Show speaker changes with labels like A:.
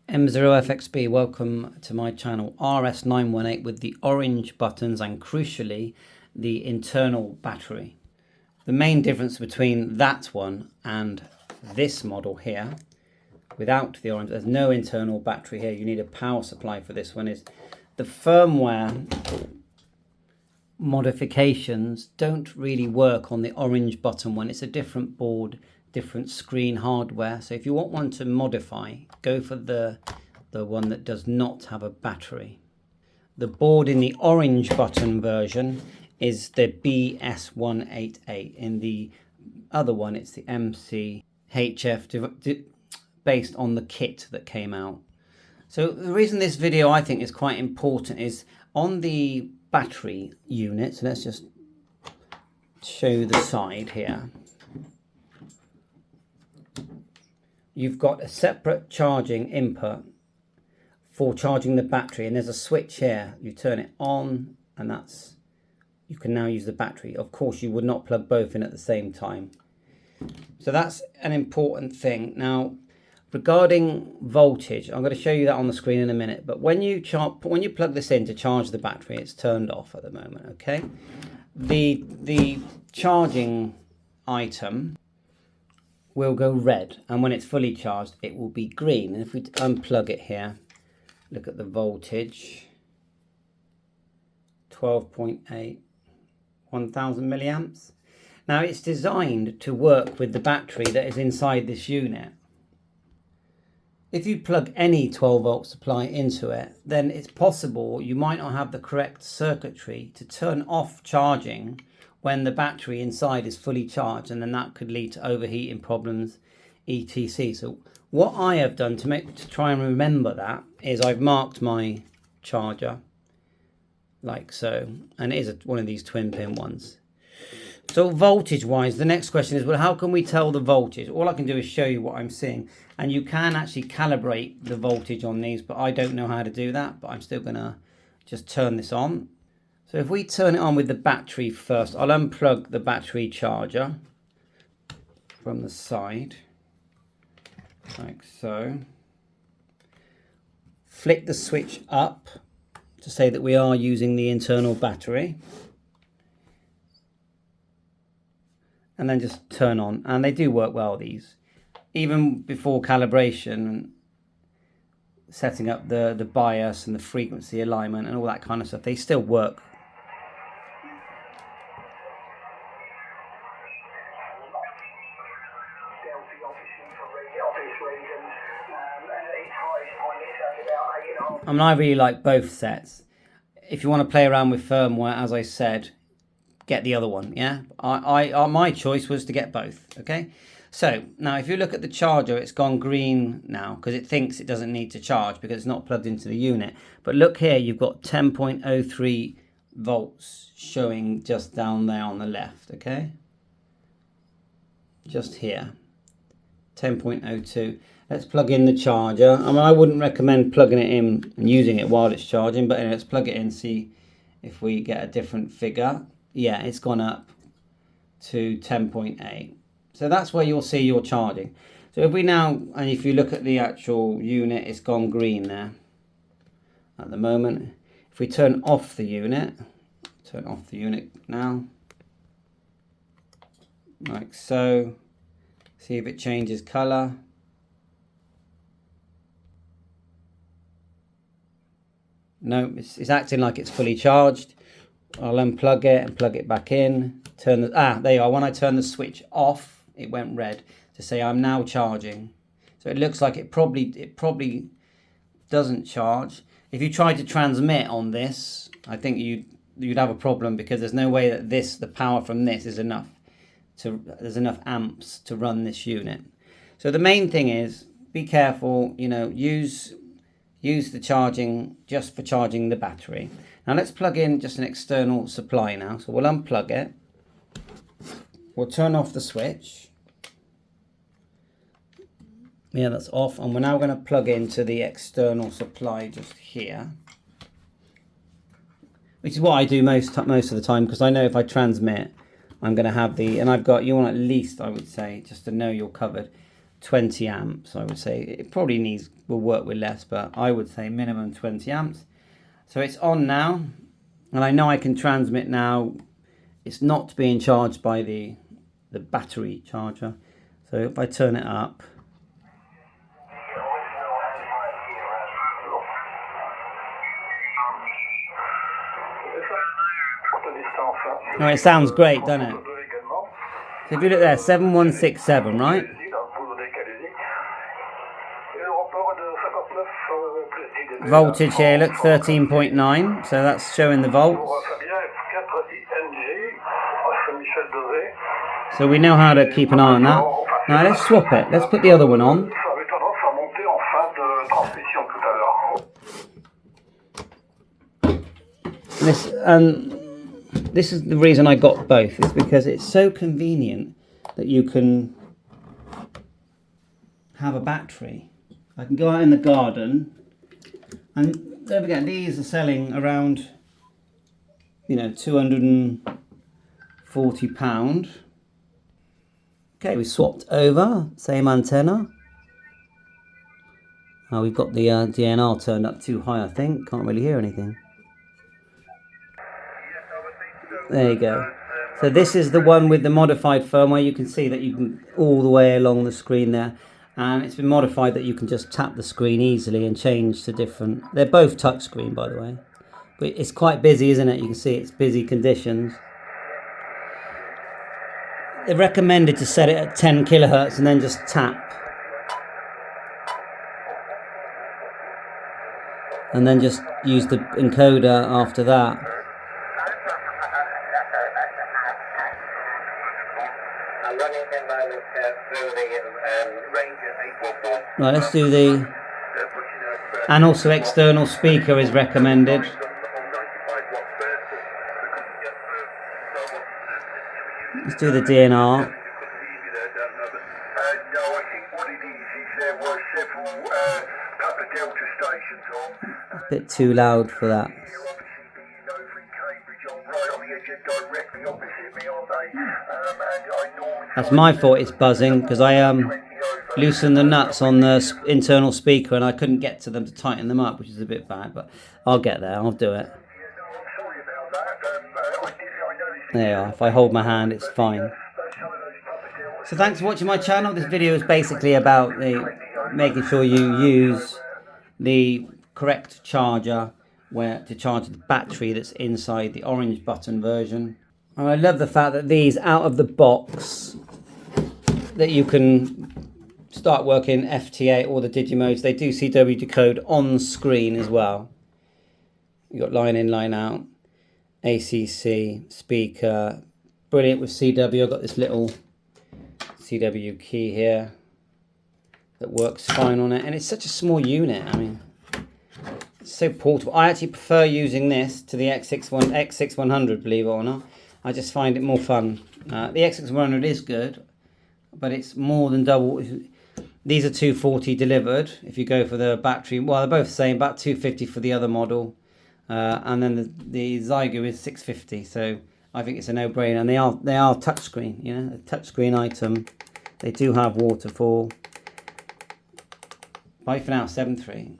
A: M0FXB, welcome to my channel RS-918 with the orange buttons and crucially the internal battery. The main difference between that one and this model here, without the orange, there's no internal battery here, you need a power supply for this one, is the firmware modifications don't really work on the orange button one. It's a different board, different screen hardware. So if you want one to modify, go for the one that does not have a battery. The board in the orange button version is the RS-918. In the other one, it's the MCHF, based on the kit that came out. So the reason this video I think is quite important is on the battery unit. So let's just show you the side here. You've got a separate charging input for charging the battery, and there's a switch here. You turn it on and you can now use the battery. Of course you would not plug both in at the same time. So that's an important thing. Now regarding voltage, I'm going to show you that on the screen in a minute, but when you plug this in to charge the battery, it's turned off at the moment, okay? The charging item will go red, and when it's fully charged it will be green. And if we unplug it here, look at the voltage, 12.8, 1000 milliamps. Now it's designed to work with the battery that is inside this unit. If you plug any 12 volt supply into it, then it's possible you might not have the correct circuitry to turn off charging when the battery inside is fully charged, and then that could lead to overheating problems, etc. So what I have done to try and remember that is I've marked my charger like so, and it is one of these twin pin ones. So voltage wise, the next question is, well, how can we tell the voltage? All I can do is show you what I'm seeing, and you can actually calibrate the voltage on these, but I don't know how to do that, but I'm still gonna just turn this on. So if we turn it on with the battery first, I'll unplug the battery charger from the side, like so. Flick the switch up to say that we are using the internal battery. And then just turn on, and they do work well, these. Even before calibration, setting up the bias and the frequency alignment and all that kind of stuff, they still work. I mean, I really like both sets. If you want to play around with firmware, as I said, get the other one, yeah? My choice was to get both, okay? So now if you look at the charger, it's gone green now because it thinks it doesn't need to charge because it's not plugged into the unit. But look here, you've got 10.03 volts showing just down there on the left, okay? Just here, 10.02. Let's plug in the charger. I mean, I wouldn't recommend plugging it in and using it while it's charging, but let's plug it in, see if we get a different figure. Yeah, it's gone up to 10.8. So that's where you'll see your charging. So if we now, and if you look at the actual unit, it's gone green there at the moment. If we turn off the unit now, like so, see if it changes color. No, it's acting like it's fully charged. I'll unplug it and plug it back in. Turn the, there you are. When I turn the switch off, it went red to say I'm now charging. So it looks like it probably doesn't charge. If you try to transmit on this, I think you'd have a problem because there's no way that the power from this is enough there's enough amps to run this unit. So the main thing is be careful, you know, use the charging just for charging the battery. Now let's plug in just an external supply now. So we'll unplug it. We'll turn off the switch. Yeah, that's off. And we're now going to plug into the external supply just here. Which is what I do most of the time, because I know if I transmit, I'm going to have and I've got, you want at least, I would say, just to know you're covered, 20 amps, I would say. It probably will work with less, but I would say minimum 20 amps. So it's on now, and I know I can transmit now. It's not being charged by the battery charger. So if I turn it up, oh, it sounds great, doesn't it? So if you look there, 7167, right? Voltage here, look, 13.9, so that's showing the volts. So we know how to keep an eye on that. Now let's swap it. Let's put the other one on. This is the reason I got both. It's because it's so convenient that you can have a battery. I can go out in the garden, and don't forget, these are selling around, you know, £240. Okay, we swapped over, same antenna. Oh, we've got the DNR turned up too high, I think. Can't really hear anything. There you go. So this is the one with the modified firmware. You can see that you can all the way along the screen there. And it's been modified that you can just tap the screen easily and change to different... They're both touchscreen, by the way. But it's quite busy, isn't it? You can see it's busy conditions. They're recommended to set it at 10 kilohertz and then just tap. And then just use the encoder after that. Right, let's do the... And also external speaker is recommended. Let's do the DNR. A bit too loud for that. That's my fault, it's buzzing, because I loosened the nuts on the internal speaker and I couldn't get to them to tighten them up, which is a bit bad, but I'll get there, I'll do it. There you are, if I hold my hand it's fine. So thanks for watching my channel. This video is basically about making sure you use the correct charger to charge the battery that's inside the orange button version. And I love the fact that these out of the box, that you can start working FT8 or the Digimodes. They do CW decode on screen as well. You've got line in, line out, ACC, speaker, brilliant with CW. I've got this little CW key here that works fine on it, and it's such a small unit. I mean, it's so portable. I actually prefer using this to the X6100, believe it or not. I just find it more fun. The X6100 is good, but it's more than double. These are 240 delivered. If you go for the battery, well, they're both the same, about 250 for the other model. And then the Zygo is 650. So I think it's a no-brainer. And they are touchscreen, you know, a touchscreen item. They do have waterfall. Bye for now, 7.3.